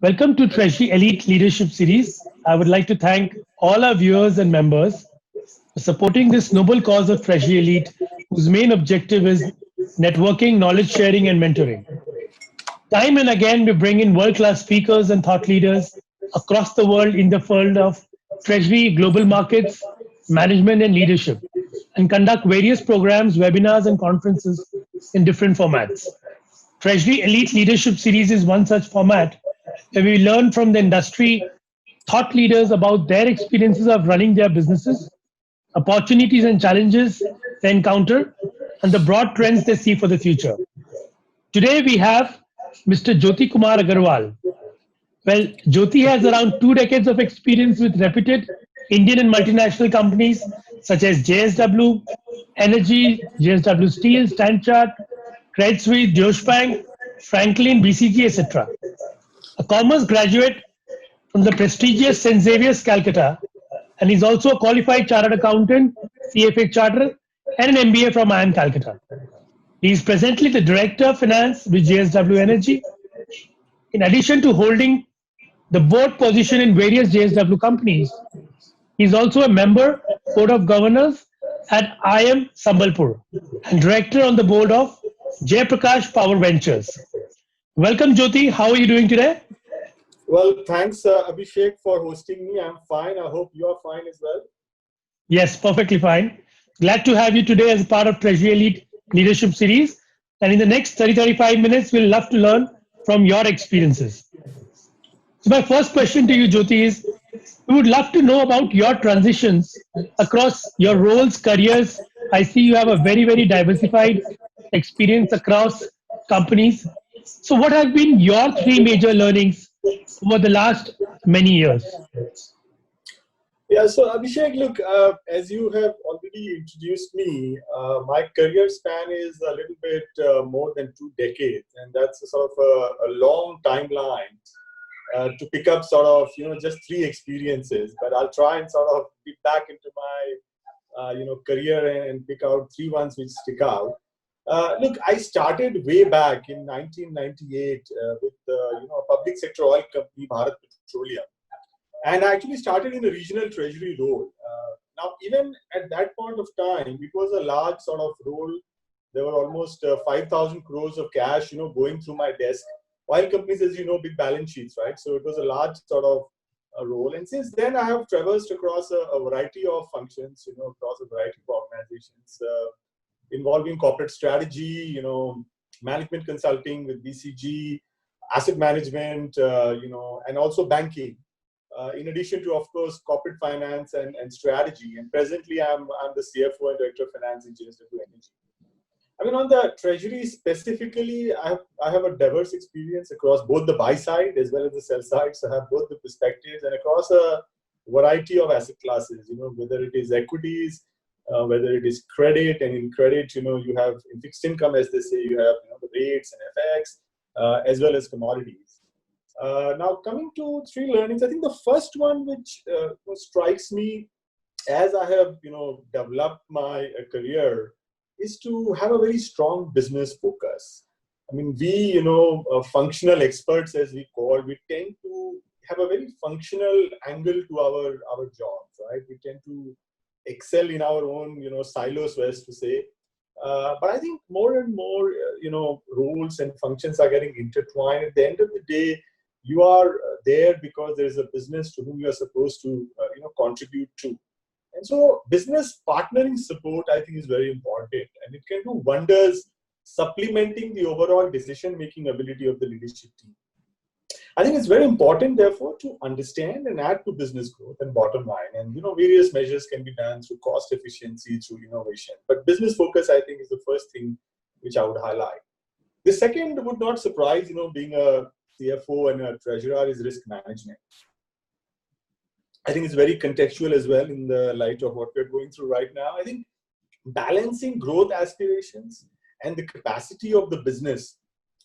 Welcome to Treasury Elite Leadership Series. I would like to thank all our viewers and members for supporting this noble cause of Treasury Elite, whose main objective is networking, knowledge sharing, and mentoring. Time and again, we bring in world class speakers and thought leaders across the world in the field of Treasury, global markets, management, and leadership, and conduct various programs, webinars, and conferences in different formats. Treasury Elite Leadership Series is one such format where we learn from the industry thought leaders about their experiences of running their businesses, opportunities and challenges they encounter, and the broad trends they see for the future. Today we have Mr. Jyoti Kumar Agarwal. Well, Jyoti has around 2 decades of experience with reputed Indian and multinational companies such as JSW Energy, JSW Steel, Stanchart, Credit Suisse, Deutsche Bank, Franklin, BCG, etc. A commerce graduate from the prestigious St. Xavier's, Calcutta, and he's also a qualified chartered accountant, CFA charter, and an MBA from IIM Calcutta. He is presently the Director of Finance with JSW Energy. In addition to holding the board position in various JSW companies, he is also a member, Board of Governors at IIM Sambalpur and Director on the board of Jayaprakash Power Ventures. Welcome, Jyoti. How are you doing today? Well, thanks, Abhishek, for hosting me. I'm fine. I hope you are fine as well. Yes, perfectly fine. Glad to have you today as a part of Treasury Elite Leadership Series. And in the next 30-35 minutes, we'll love to learn from your experiences. So my first question to you, Jyoti, is we would love to know about your transitions across your roles, careers. I see you have a very diversified experience across companies. So what have been your three major learnings over the last many years? Yeah, so Abhishek, look, as you have already introduced me, my career span is a little bit more than 2 decades, and that's a sort of a long timeline to pick up sort of, just three experiences. But I'll try and sort of be back into my, career and pick out three ones which stick out. Look, I started way back in 1998 with, a public sector oil company, Bharat Petroleum. And I actually started in a regional treasury role. Now, even at that point of time, it was a large sort of role. There were almost 5,000 crores of cash, going through my desk. Oil companies, as you know, big balance sheets, right? So it was a large sort of role. And since then, I have traversed across a variety of functions, across a variety of organizations involving corporate strategy, management consulting with BCG, asset management, and also banking. In addition to, of course, corporate finance and strategy. And presently, I'm the CFO and Director of Finance in JSW Energy. I mean, on the treasury specifically, I have a diverse experience across both the buy side as well as the sell side. So I have both the perspectives and across a variety of asset classes, whether it is equities, whether it is credit, and in credit, you have in fixed income, as they say, you have the rates and FX, as well as commodities. Now, coming to three learnings, I think the first one which strikes me as I have, developed my career is to have a very strong business focus. I mean, we, functional experts, as we call, we tend to have a very functional angle to our jobs, right? We tend to excel in our own, silos, so as to say. But I think more and more, roles and functions are getting intertwined. At the end of the day, you are there because there is a business to whom you are supposed to, contribute to. And so business partnering support, I think, is very important. And it can do wonders supplementing the overall decision-making ability of the leadership team. I think it's very important, therefore, to understand and add to business growth and bottom line. And, various measures can be done through cost efficiency, through innovation. But business focus, I think, is the first thing which I would highlight. The second would not surprise, being a CFO and a treasurer, is risk management. I think it's very contextual as well in the light of what we're going through right now. I think balancing growth aspirations and the capacity of the business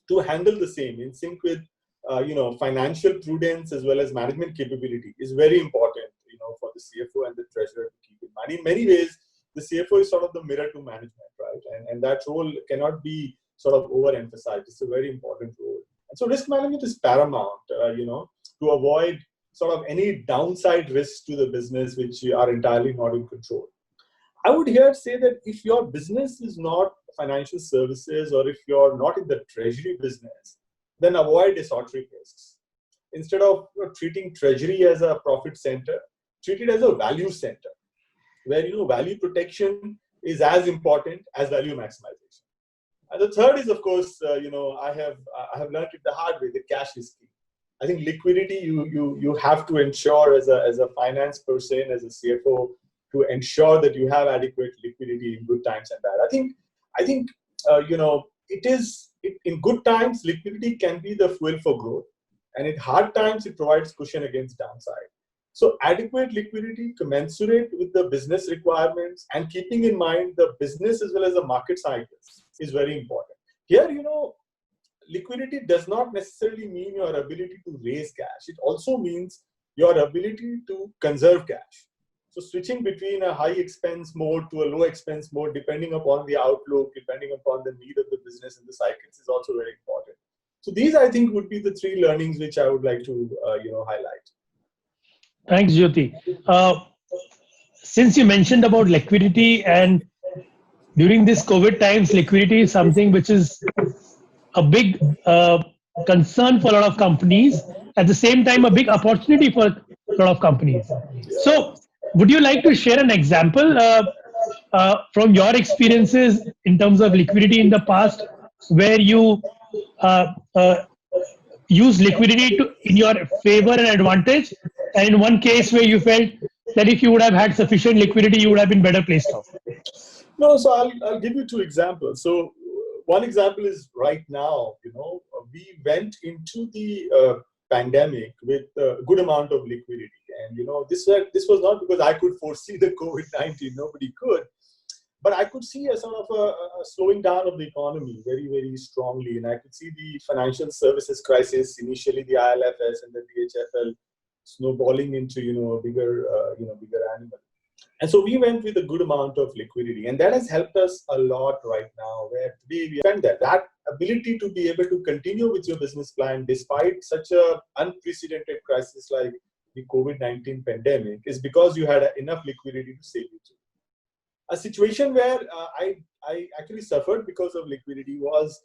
to handle the same in sync with, financial prudence as well as management capability is very important, for the CFO and the treasurer to keep in mind. In many ways, the CFO is sort of the mirror to management, right? And that role cannot be sort of overemphasized. It's a very important role. And so risk management is paramount, to avoid sort of any downside risks to the business which are entirely not in control. I would here say that if your business is not financial services, or if you're not in the treasury business, then avoid esoteric risks. Instead of treating treasury as a profit center, treat it as a value center, where value protection is as important as value maximization. And the third is, of course, I have learned it the hard way that cash is key. I think liquidity you have to ensure as a finance person, as a CFO, to ensure that you have adequate liquidity in good times and bad. I think in good times liquidity can be the fuel for growth, and in hard times it provides cushion against downside. So adequate liquidity commensurate with the business requirements and keeping in mind the business as well as the market cycles is very important. Here, liquidity does not necessarily mean your ability to raise cash. It also means your ability to conserve cash. So switching between a high expense mode to a low expense mode, depending upon the outlook, depending upon the need of the business and the cycles, is also very important. So these, I think, would be the three learnings which I would like to highlight. Thanks, Jyoti. Since you mentioned about liquidity, and during this COVID times, liquidity is something which is a big concern for a lot of companies. At the same time, a big opportunity for a lot of companies. So, would you like to share an example from your experiences in terms of liquidity in the past, where you use liquidity in your favor and advantage, and in one case where you felt that if you would have had sufficient liquidity, you would have been better placed off? No, so I'll give you two examples. So one example is right now, we went into the pandemic with a good amount of liquidity. And, this was not because I could foresee the COVID-19, nobody could. But I could see a sort of a slowing down of the economy very, very strongly. And I could see the financial services crisis, initially the ILFS and the DHFL, snowballing into, a bigger animal. And so we went with a good amount of liquidity. And that has helped us a lot right now, where today we spend that ability to be able to continue with your business plan despite such an unprecedented crisis like the COVID-19 pandemic is because you had enough liquidity to sail you through. A situation where I actually suffered because of liquidity was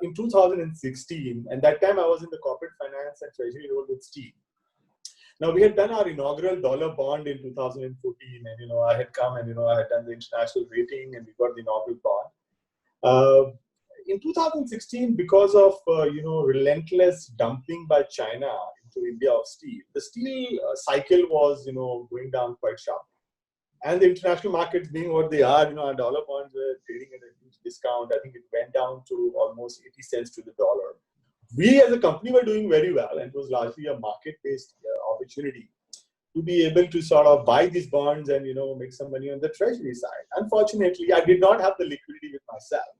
in 2016, and that time I was in the corporate finance and treasury role with Steel. Now, we had done our inaugural dollar bond in 2014, and I had come and I had done the international rating, and we got the inaugural bond. In 2016, because of relentless dumping by China into India of steel, the steel cycle was going down quite sharply. And the international markets being what they are, our dollar bonds were trading at a huge discount. I think it went down to almost 80 cents to the dollar. We as a company were doing very well, and it was largely a market-based opportunity to be able to sort of buy these bonds and make some money on the treasury side. Unfortunately, I did not have the liquidity with myself,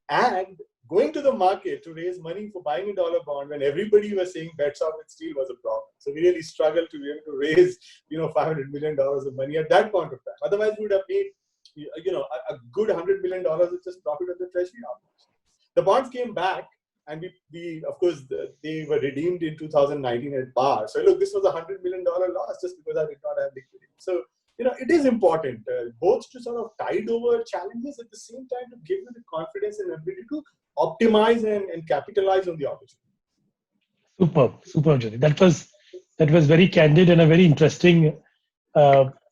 and going to the market to raise money for buying a dollar bond when everybody was saying bets off with steel was a problem. So we really struggled to be able to raise $500 million of money at that point of time. Otherwise, we would have made a good $100 million with just profit of the treasury operations. The bonds came back, and we of course they were redeemed in 2019 at par. So look, this was a $100 million loss just because I did not have liquidity. So it is important both to sort of tide over challenges, at the same time to give you the confidence and ability to optimize and capitalize on the opportunity. Superb, Jyoti. That was very candid and a very interesting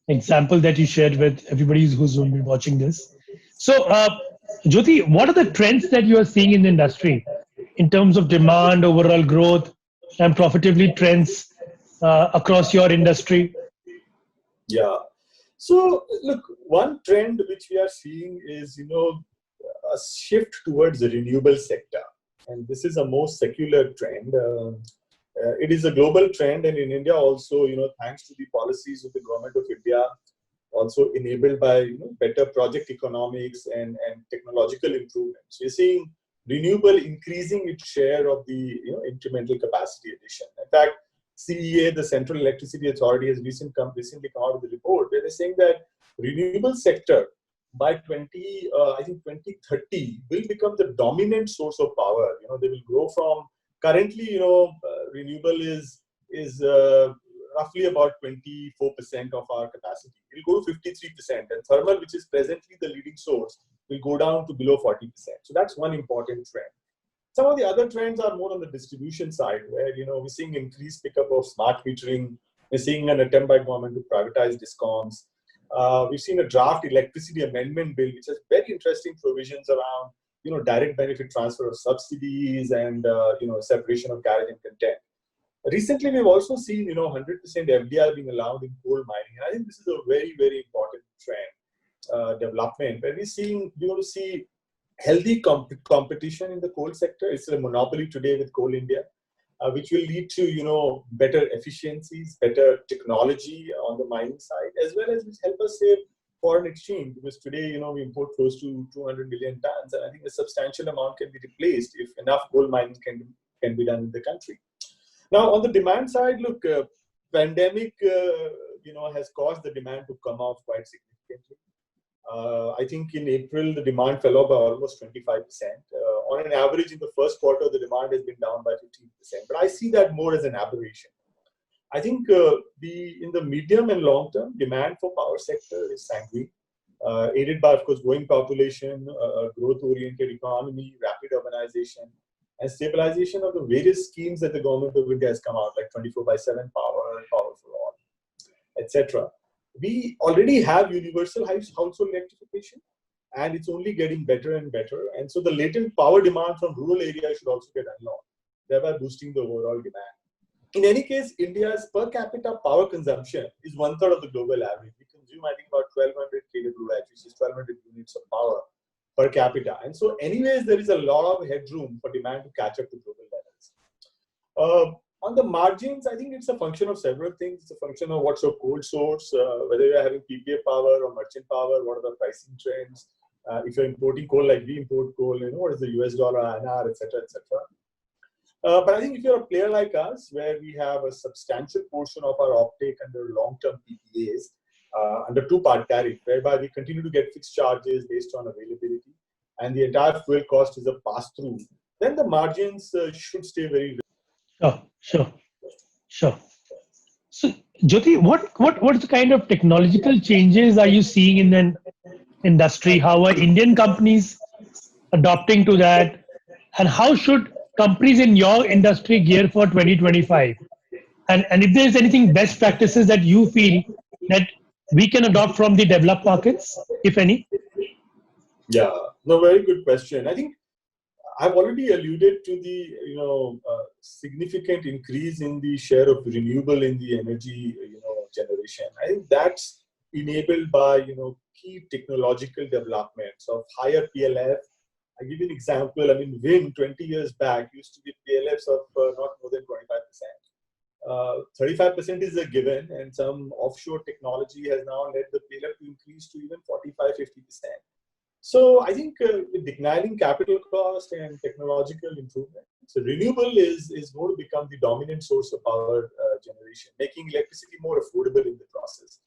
example that you shared with everybody who's going to be watching this. So, Jyoti, what are the trends that you are seeing in the industry in terms of demand, overall growth, and profitability trends across your industry? Yeah. So, look, one trend which we are seeing is, a shift towards the renewable sector. And this is a more secular trend. It is a global trend, and in India also, thanks to the policies of the government of India, also enabled by better project economics and technological improvements. We're seeing renewable increasing its share of the incremental capacity addition. In fact, CEA, the Central Electricity Authority, has recently come out with a report where they're saying that renewable sector by 2030 will become the dominant source of power. They will grow from Currently, renewable is roughly about 24% of our capacity. It will go to 53%, and thermal, which is presently the leading source, will go down to below 40%. So that's one important trend. Some of the other trends are more on the distribution side, where we're seeing increased pickup of smart metering. We're seeing an attempt by government to privatize discoms. We've seen a draft electricity amendment bill, which has very interesting provisions around direct benefit transfer of subsidies and separation of carriage and content. Recently, we've also seen 100% FDI being allowed in coal mining. And I think this is a very, very important trend development, where we're going to see healthy competition in the coal sector. It's a monopoly today with Coal India, which will lead to better efficiencies, better technology on the mining side, as well as which help us save foreign exchange, because today we import close to 200 million tons, and I think a substantial amount can be replaced if enough coal mining can be done in the country. Now, on the demand side, look, pandemic has caused the demand to come off quite significantly. I think in April, the demand fell off by almost 25%. On an average, in the first quarter, the demand has been down by 15%. But I see that more as an aberration. I think in the medium and long term, demand for power sector is sanguine, aided by, of course, growing population, growth-oriented economy, rapid urbanization, and stabilization of the various schemes that the government of India has come out, like 24/7 power, power for all, etc. We already have universal household electrification, and it's only getting better and better. And so the latent power demand from rural areas should also get unlocked, thereby boosting the overall demand. In any case, India's per capita power consumption is 1/3 of the global average. We consume, I think, about 1200 kWh, which is 1200 units of power per capita. And so anyways, there is a lot of headroom for demand to catch up to global levels. On the margins, I think it's a function of several things. It's a function of what's your coal source, whether you're having PPA power or merchant power, what are the pricing trends. If you're importing coal like we import coal, what is the US dollar, INR, etc., etc. But I think if you're a player like us, where we have a substantial portion of our offtake under long-term PPAs, under two-part tariff, whereby we continue to get fixed charges based on availability, and the entire fuel cost is a pass-through, then the margins should stay very. Sure. So, Jyoti, what's the kind of technological changes are you seeing in the industry? How are Indian companies adopting to that? And how should companies in your industry gear for 2025? And if there's anything best practices that you feel that we can adopt from the developed markets, if any? Yeah, no, very good question. I think I've already alluded to the significant increase in the share of renewable in the energy generation. I think that's enabled by key technological developments of higher PLF. I'll give you an example. I mean, wind 20 years back used to be PLFs of not more than 25%. 35% is a given, and some offshore technology has now led the PLF to increase to even 45-50%. So I think with declining capital cost and technological improvement, so renewable is going to become the dominant source of power generation, making electricity more affordable in the process.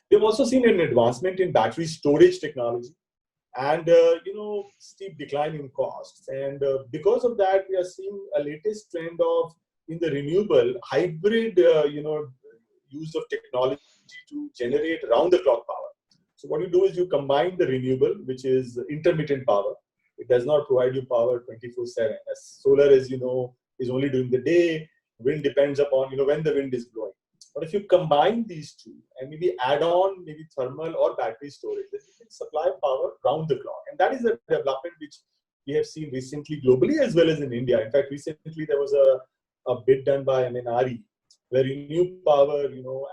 We've also seen an advancement in battery storage technology and steep decline in costs. And because of that, we are seeing a latest trend of in the renewable hybrid use of technology to generate round-the-clock power. So what you do is you combine the renewable, which is intermittent power. It does not provide you power 24/7. As solar, as you know, is only during the day. Wind depends upon when the wind is blowing. But if you combine these two and maybe add on maybe thermal or battery storage, then you can supply power round the clock. And that is a development which we have seen recently globally as well as in India. In fact, recently there was a bid done by MNRE where Renew Power,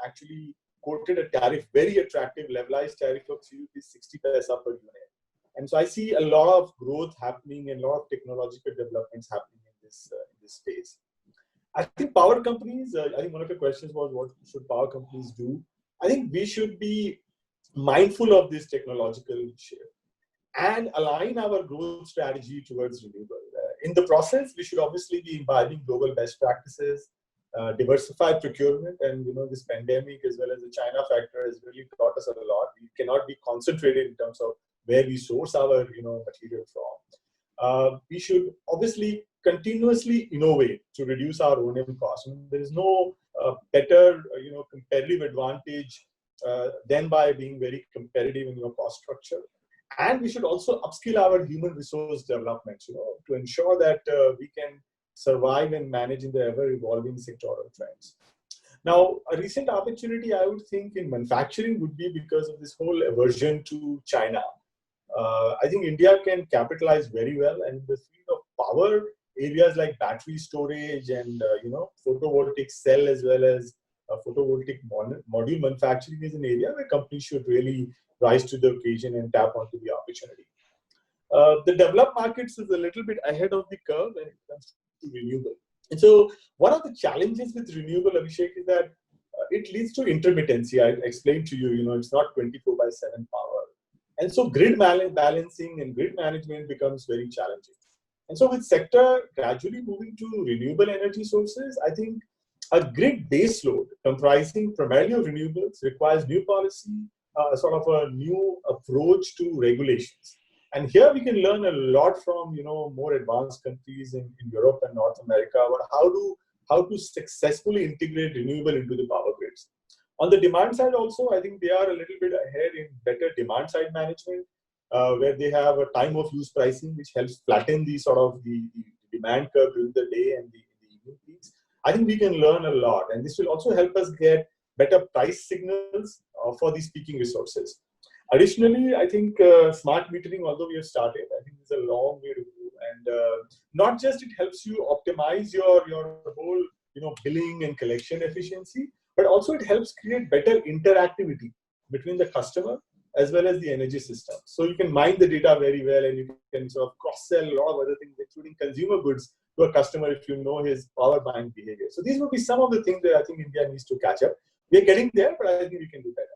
actually quoted a tariff, very attractive levelized tariff of 60 paisa per unit. And so I see a lot of growth happening and a lot of technological developments happening in this space. I think power companies, I think one of the questions was what should power companies do? I think we should be mindful of this technological shift and align our growth strategy towards renewable. In the process, we should obviously be imbibing global best practices, diversified procurement, and this pandemic as well as the China factor has really taught us a lot. We cannot be concentrated in terms of where we source our material from. We should obviously continuously innovate to reduce our O&M costs. I mean, there is no better, competitive advantage than by being very competitive in your cost structure. And we should also upskill our human resource development, to ensure that we can survive and manage in the ever-evolving sectoral trends. Now, a recent opportunity I would think in manufacturing would be because of this whole aversion to China. I think India can capitalize very well, and in the field of power, areas like battery storage and photovoltaic cell as well as photovoltaic module manufacturing is an area where companies should really rise to the occasion and tap onto the opportunity. The developed markets is a little bit ahead of the curve when it comes to renewable. And so one of the challenges with renewable, Abhishek, is that it leads to intermittency. I explained to you, it's not 24/7 power. And so grid balancing and grid management becomes very challenging. And so with sector gradually moving to renewable energy sources, I think a grid base load comprising primarily of renewables requires new policy, sort of a new approach to regulations. And here we can learn a lot from more advanced countries in Europe and North America about how to successfully integrate renewable into the power grids. On the demand side also, I think they are a little bit ahead in better demand side management, where they have a time of use pricing, which helps flatten the sort of the demand curve during the day and the evening peaks. I think we can learn a lot, and this will also help us get better price signals for these peaking resources. Additionally, I think smart metering, although we have started, I think there's a long way to go. And not just it helps you optimize your whole billing and collection efficiency, but also it helps create better interactivity between the customer as well as the energy system. So you can mine the data very well, and you can sort of cross-sell a lot of other things, including consumer goods, to a customer if you know his power buying behavior. So these would be some of the things that I think India needs to catch up. We're getting there, but I think we can do better.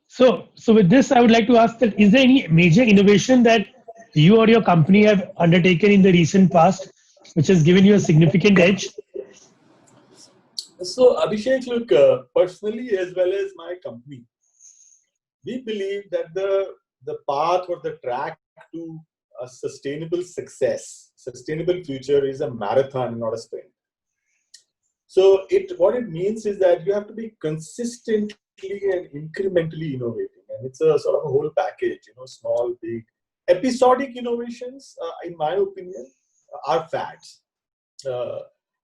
So with this, I would like to ask that, is there any major innovation that you or your company have undertaken in the recent past, which has given you a significant edge? So Abhishek, look, personally as well as my company, we believe that the path or the track to a sustainable success, sustainable future is a marathon, not a sprint. So what it means is that you have to be consistently and incrementally innovating, and it's a sort of a whole package, small, big. Episodic innovations, in my opinion, are fads.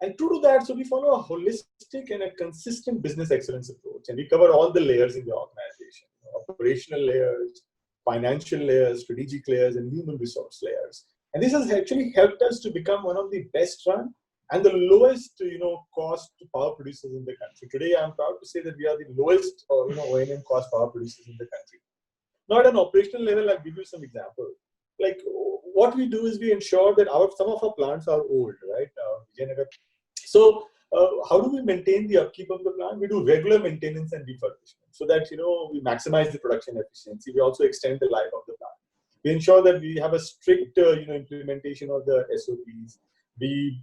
And true to that, so we follow a holistic and a consistent business excellence approach, and we cover all the layers in the organization: operational layers, financial layers, strategic layers, and human resource layers. And this has actually helped us to become one of the best run and the lowest, cost power producers in the country. Today, I'm proud to say that we are the lowest, O&M cost power producers in the country. Now, at an operational level, I'll give you some examples. Like what we do is we ensure that some of our plants are old, right? So, how do we maintain the upkeep of the plant? We do regular maintenance and refurbishment so that we maximize the production efficiency. We also extend the life of the plant. We ensure that we have a strict, implementation of the SOPs. We,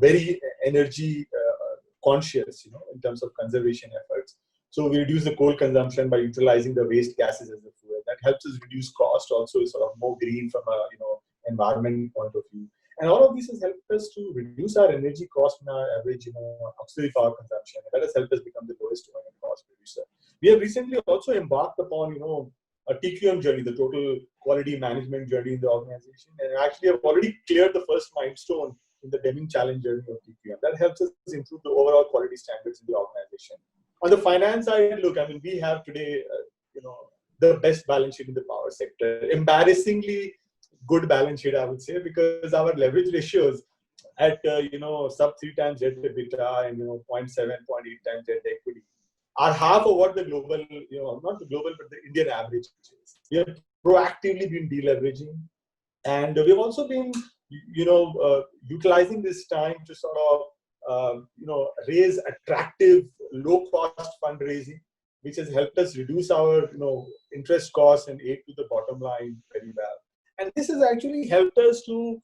very energy conscious, in terms of conservation efforts. So we reduce the coal consumption by utilizing the waste gases as a fuel. That helps us reduce cost. Also, is sort of more green from a environment point of view. And all of this has helped us to reduce our energy cost in our average, auxiliary power consumption. And that has helped us become the lowest cost producer. We have recently also embarked upon, a TQM journey, the total quality management journey in the organization, and actually have already cleared the first milestone in the Deming Challenge journey of TQM. That helps us improve the overall quality standards in the organization. On the finance side, look, we have today, the best balance sheet in the power sector. Embarrassingly good balance sheet, I would say, because our leverage ratios at, sub 3 times debt to EBITDA and, 0.7, 0.8 times debt to equity are half of what the global, not the global, but the Indian average is. We have proactively been deleveraging, and we've also been, utilizing this time to sort of, raise attractive, low-cost fundraising, which has helped us reduce our, interest costs and aid to the bottom line very well. And this has actually helped us to,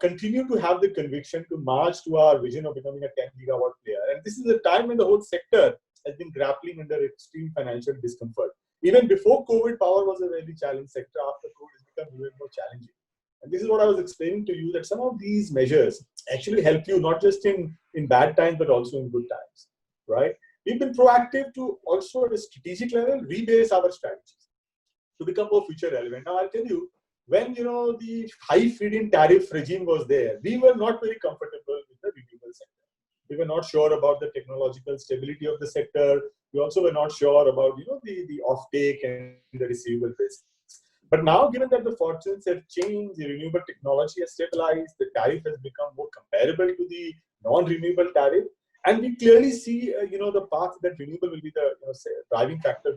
continue to have the conviction to march to our vision of becoming a 10 gigawatt player. And this is a time when the whole sector has been grappling under extreme financial discomfort. Even before COVID, power was a very challenging sector. After COVID, it's become even more challenging. And this is what I was explaining to you, that some of these measures actually help you not just in bad times, but also in good times, right? We've been proactive to also at a strategic level rebase our strategies to become more future relevant. Now I'll tell you, when the high feed-in tariff regime was there, we were not very comfortable with the renewable sector. We were not sure about the technological stability of the sector. We also were not sure about the offtake and the receivable risks. But now, given that the fortunes have changed, the renewable technology has stabilized, the tariff has become more comparable to the non-renewable tariff, and we clearly see the path that renewable will be the driving factor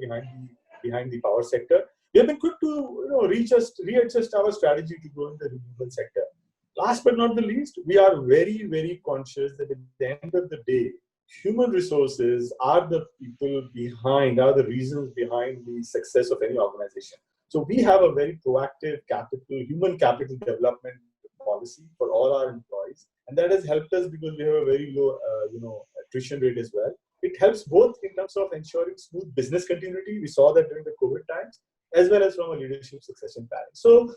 behind the power sector. We have been quick to readjust our strategy to grow in the renewable sector. Last but not the least, we are very, very conscious that at the end of the day, human resources are the reasons behind the success of any organization. So we have a very proactive human capital development policy for all our employees, and that has helped us because we have a very low, attrition rate as well. It helps both in terms of ensuring smooth business continuity. We saw that during the COVID times, as well as from a leadership succession planning. So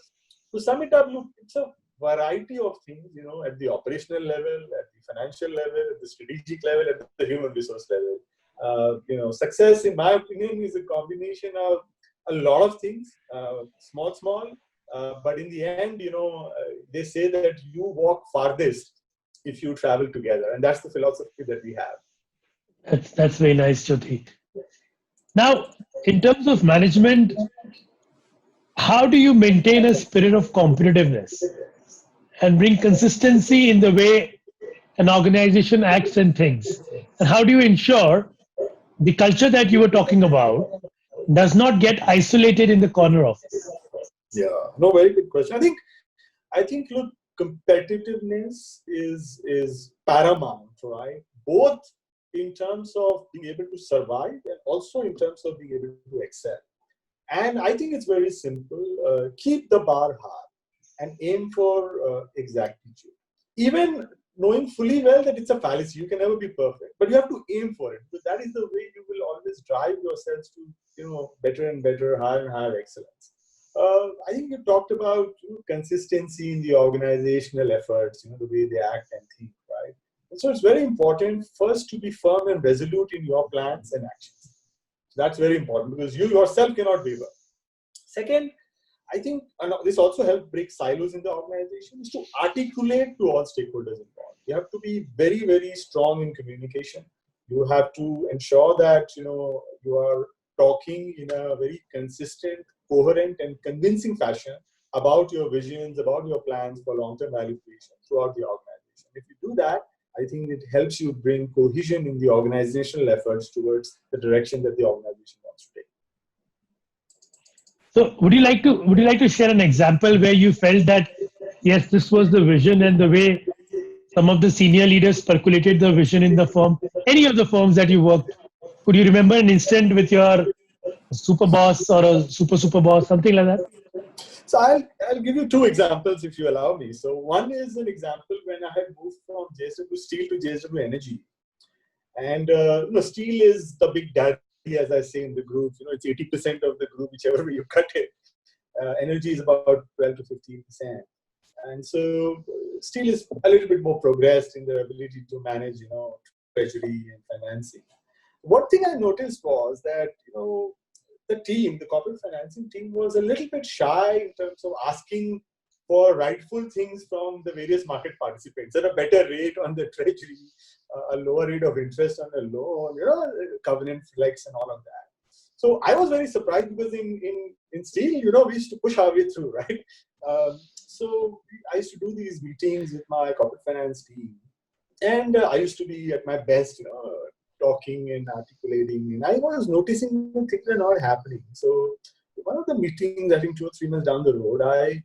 to sum it up, look, it's a variety of things, at the operational level, at the financial level, at the strategic level, at the human resource level. Success, in my opinion, is a combination of a lot of things, small, but in the end, they say that you walk farthest if you travel together, and that's the philosophy that we have. That's very nice, Jyoti. Now, in terms of management, how do you maintain a spirit of competitiveness and bring consistency in the way an organization acts and thinks? And how do you ensure the culture that you were talking about does not get isolated in the corner office? Yeah, no, very good question. I think, look, competitiveness is paramount, right? Both in terms of being able to survive and also in terms of being able to excel. And I think it's very simple. Keep the bar high and aim for exactitude. Even knowing fully well that it's a fallacy, you can never be perfect, but you have to aim for it, because that is the way you will always drive yourselves to better and better, higher and higher excellence. I think you talked about consistency in the organizational efforts, the way they act and think, right? And so it's very important first to be firm and resolute in your plans and actions. That's very important because you yourself cannot waver. Second, I think this also helps break silos in the organization, is to articulate to all stakeholders involved. You have to be very, very strong in communication. You have to ensure that you are talking in a very consistent, coherent, and convincing fashion about your visions, about your plans for long-term value creation throughout the organization. If you do that, I think it helps you bring cohesion in the organizational efforts towards the direction that the organization wants to take. So would you like to share an example where you felt that yes, this was the vision, and the way some of the senior leaders percolated the vision in the firm, any of the firms that you worked? Could you remember an instant with your super boss or a super boss, something like that? So I'll give you two examples if you allow me. So one is an example when I had moved from JSW Steel to JSW Energy. And steel is the big daddy, as I say in the group. It's 80% of the group, whichever way you cut it. Energy is about 12 to 15%. And so steel is a little bit more progressed in their ability to manage, treasury and financing. One thing I noticed was that, the corporate financing team was a little bit shy in terms of asking for rightful things from the various market participants at a better rate on the treasury, a lower rate of interest on the loan, covenant flex and all of that. So I was very surprised because in steel, we used to push our way through, right? So I used to do these meetings with my corporate finance team, and I used to be at my best, talking and articulating, and I was noticing things are not happening. So one of the meetings, I think 2 or 3 months down the road, I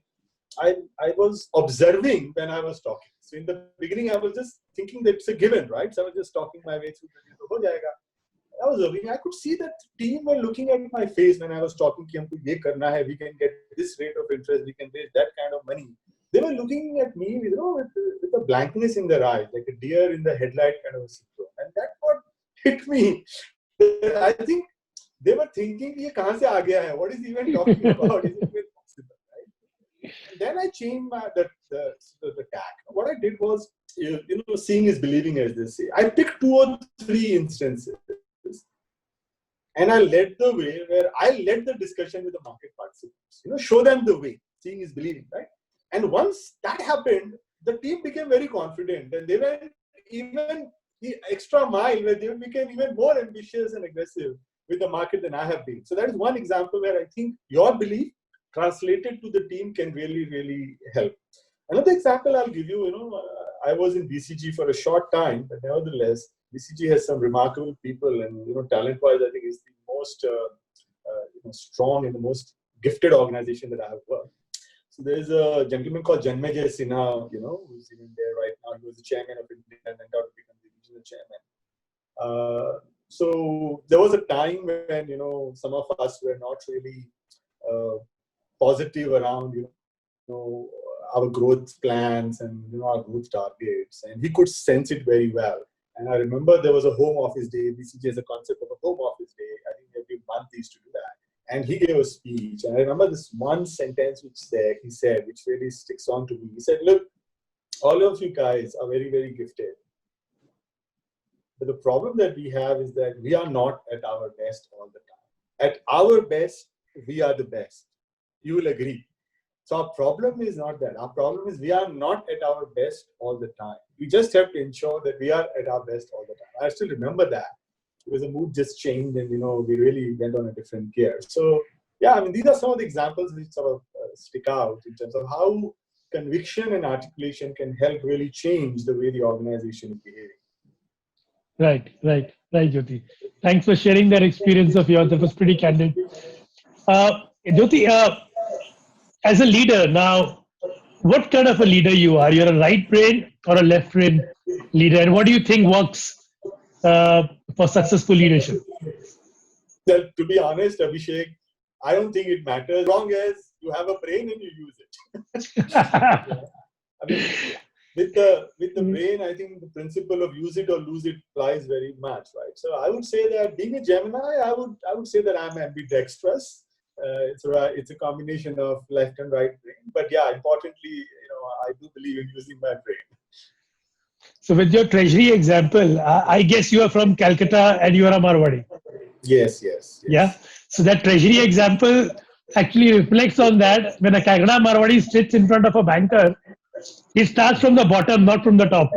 was observing when I was talking. So in the beginning, I was just thinking that it's a given, right? So I was just talking my way through the I was observing. I could see that the team were looking at my face when I was talking. We can get this rate of interest, we can raise that kind of money. They were looking at me, with a blankness in their eyes, like a deer in the headlight kind of a syndrome. And that what hit me. I think they were thinking, "Ye kahan se aa gaya hai? What is he even talking about? Is it even possible?" Right? then I changed the tack. What I did was, seeing is believing, as they say. I picked 2 or 3 instances, and I led the way, where I led the discussion with the market participants. Show them the way. Seeing is believing, right? And once that happened, the team became very confident, and they went even the extra mile, where they became even more ambitious and aggressive with the market than I have been. So that is one example where I think your belief translated to the team can really, really help. Another example I'll give you, I was in BCG for a short time, but nevertheless, BCG has some remarkable people, and talent-wise, I think it's the most strong and the most gifted organization that I have worked. So there's a gentleman called Janmejay Sinha, who's even there right now. He was the chairman of India and went out to become the regional chairman. So there was a time when some of us were not really positive around our growth plans and our growth targets, and he could sense it very well. And I remember there was a home office day. BCG has a concept of a home office day. I think every month he used to do that. And he gave a speech. And I remember this one sentence he said, which really sticks on to me. He said, look, all of you guys are very, very gifted. But the problem that we have is that we are not at our best all the time. At our best, we are the best. You will agree. So our problem is not that. Our problem is we are not at our best all the time. We just have to ensure that we are at our best all the time. I still remember that, because the mood just changed, and we really went on a different gear. So yeah, these are some of the examples which sort of stick out in terms of how conviction and articulation can help really change the way the organization is behaving. Right, Jyoti. Thanks for sharing that experience of yours. That was pretty candid. Jyoti, as a leader now, what kind of a leader you are? You're a right brain or a left brain leader, and what do you think works for successful leadership? Well, to be honest, Abhishek, I don't think it matters as long as you have a brain and you use it. With the brain, I think the principle of use it or lose it applies very much, right? So I would say that being a Gemini, I would say that I'm ambidextrous. It's a combination of left and right brain. But yeah, importantly, I do believe in using my brain. So with your treasury example, I guess you are from Calcutta and you are a Marwadi. Yes. Yeah. So that treasury example actually reflects on that. When a Calcutta Marwadi sits in front of a banker, he starts from the bottom, not from the top,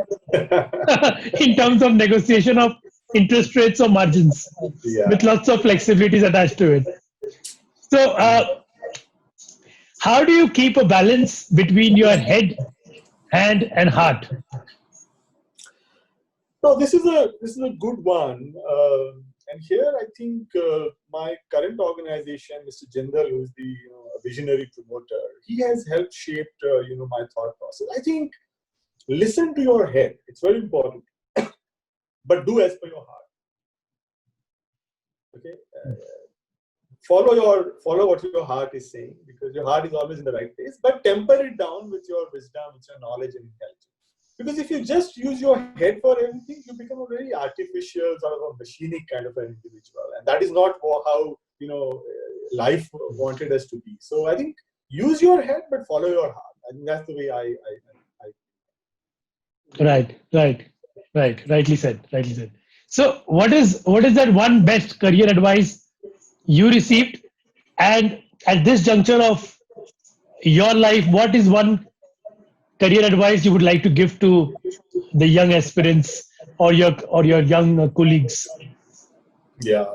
in terms of negotiation of interest rates or margins, with lots of flexibilities attached to it. So, how do you keep a balance between your head, hand, and heart? So this is a good one, and here I think my current organization, Mr. Jindal, who is the visionary promoter, he has helped shape my thought process. I think listen to your head; it's very important, but do as per your heart. Okay. Follow what your heart is saying, because your heart is always in the right place, but temper it down with your wisdom, with your knowledge and intelligence. Because if you just use your head for everything, you become a very artificial, sort of a machinic kind of an individual, and that is not how life wanted us to be. So I think use your head, but follow your heart. I think that's the way I. Rightly said. So, what is that one best career advice you received, and at this juncture of your life, what is one career advice you would like to give to the young aspirants or your young colleagues? Yeah,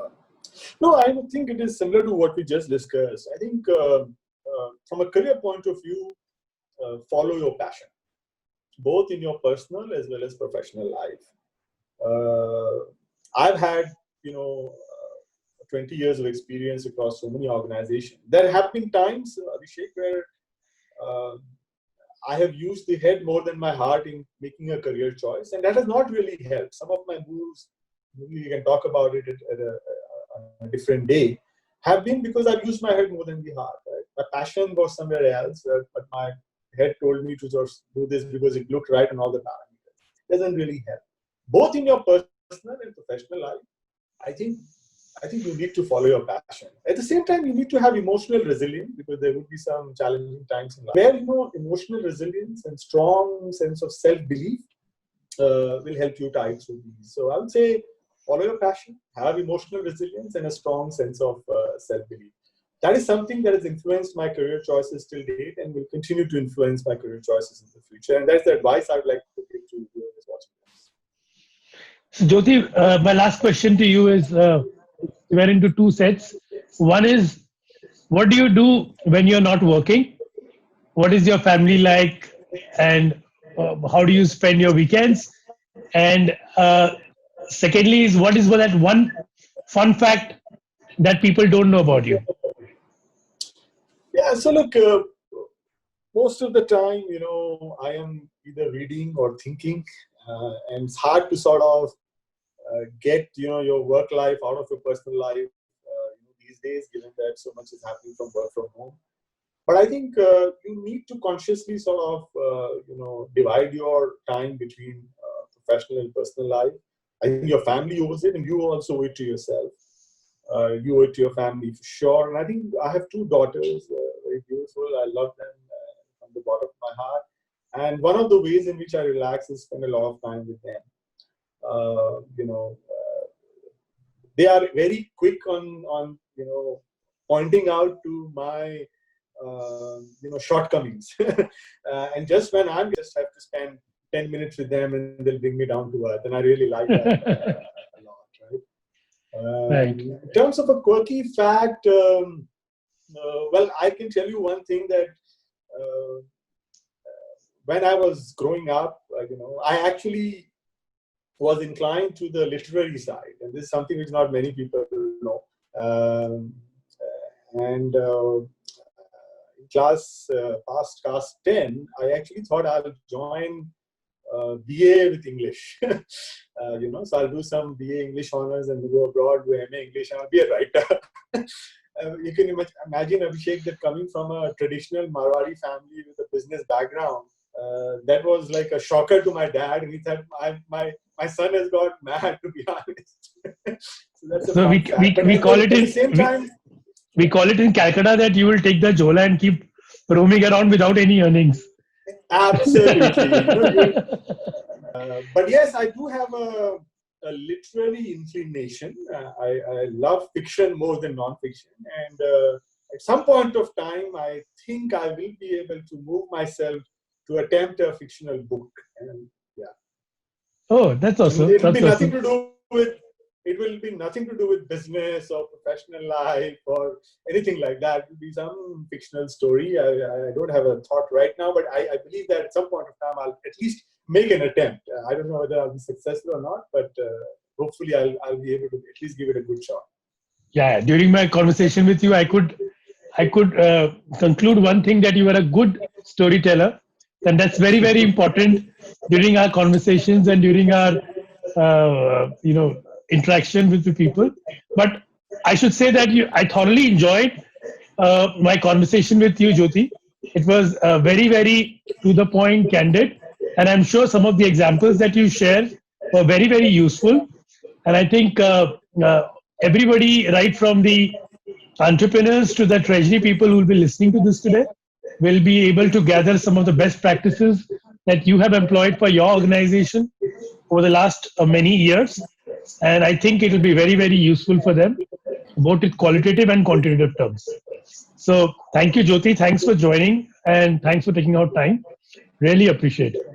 no, I think it is similar to what we just discussed. I think from a career point of view, follow your passion, both in your personal as well as professional life. I've had 20 years of experience across so many organizations. There have been times, Abhishek, where I have used the head more than my heart in making a career choice, and that has not really helped. Some of my moves, maybe we can talk about it at a different day, have been because I've used my head more than the heart. Right? My passion was somewhere else, but my head told me to just do this because it looked right on all the parameters. It doesn't really help. Both in your personal and professional life, I think I think you need to follow your passion. At the same time, you need to have emotional resilience because there would be some challenging times in life. Where emotional resilience and strong sense of self-belief will help you tide through these. So I would say follow your passion, have emotional resilience, and a strong sense of self-belief. That is something that has influenced my career choices till date and will continue to influence my career choices in the future. And that's the advice I would like to give to whoever is watching this. So, Jyoti, my last question to you is we're into two sets. One is, what do you do when you're not working? What is your family like? And how do you spend your weekends? And secondly, is what is that one fun fact that people don't know about you? Yeah, so look, most of the time, I am either reading or thinking, and it's hard to sort of get your work life out of your personal life these days, given that so much is happening from work from home. But I think you need to consciously sort of divide your time between professional and personal life. I think your family owes it, and you also owe it to yourself. You owe it to your family for sure. And I think I have two daughters, very beautiful. I love them from the bottom of my heart. And one of the ways in which I relax is spend a lot of time with them. They are very quick on pointing out to my shortcomings. And just when I just have to spend 10 minutes with them and they'll bring me down to earth. And I really like that a lot, right? Right. In terms of a quirky fact, well, I can tell you one thing that when I was growing up, I actually was inclined to the literary side. And this is something which not many people know. And in past class 10, I actually thought I'll join BA with English. So I'll do some BA English honors and go abroad, do MA English, and I'll be a writer. You can imagine, Abhishek, that coming from a traditional Marwari family with a business background, that was like a shocker to my dad, and he thought my son has got mad, to be honest. So that's a So we call it at the same time. We call it in Calcutta that you will take the Jola and keep roaming around without any earnings. Absolutely. But yes, I do have a literary inclination. I love fiction more than non-fiction. And at some point of time, I think I will be able to move myself to attempt a fictional book. And yeah. Oh, that's awesome. It will That's be nothing awesome. to do with. It will be nothing to do with business or professional life or anything like that. It will be some fictional story. I don't have a thought right now, but I believe that at some point of time I'll at least make an attempt. I don't know whether I'll be successful or not, but hopefully I'll be able to at least give it a good shot. Yeah. During my conversation with you, I could conclude one thing, that you are a good storyteller, and that's very, very important during our conversations and during our interaction with the people. But I should say that I thoroughly enjoyed my conversation with you, Jyoti. It was very, very to the point, candid, and I'm sure some of the examples that you shared were very, very useful. And I think everybody, right from the entrepreneurs to the treasury people who will be listening to this today, will be able to gather some of the best practices that you have employed for your organization over the last many years. And I think it will be very, very useful for them, both in qualitative and quantitative terms. So thank you, Jyoti. Thanks for joining, and thanks for taking out time. Really appreciate it.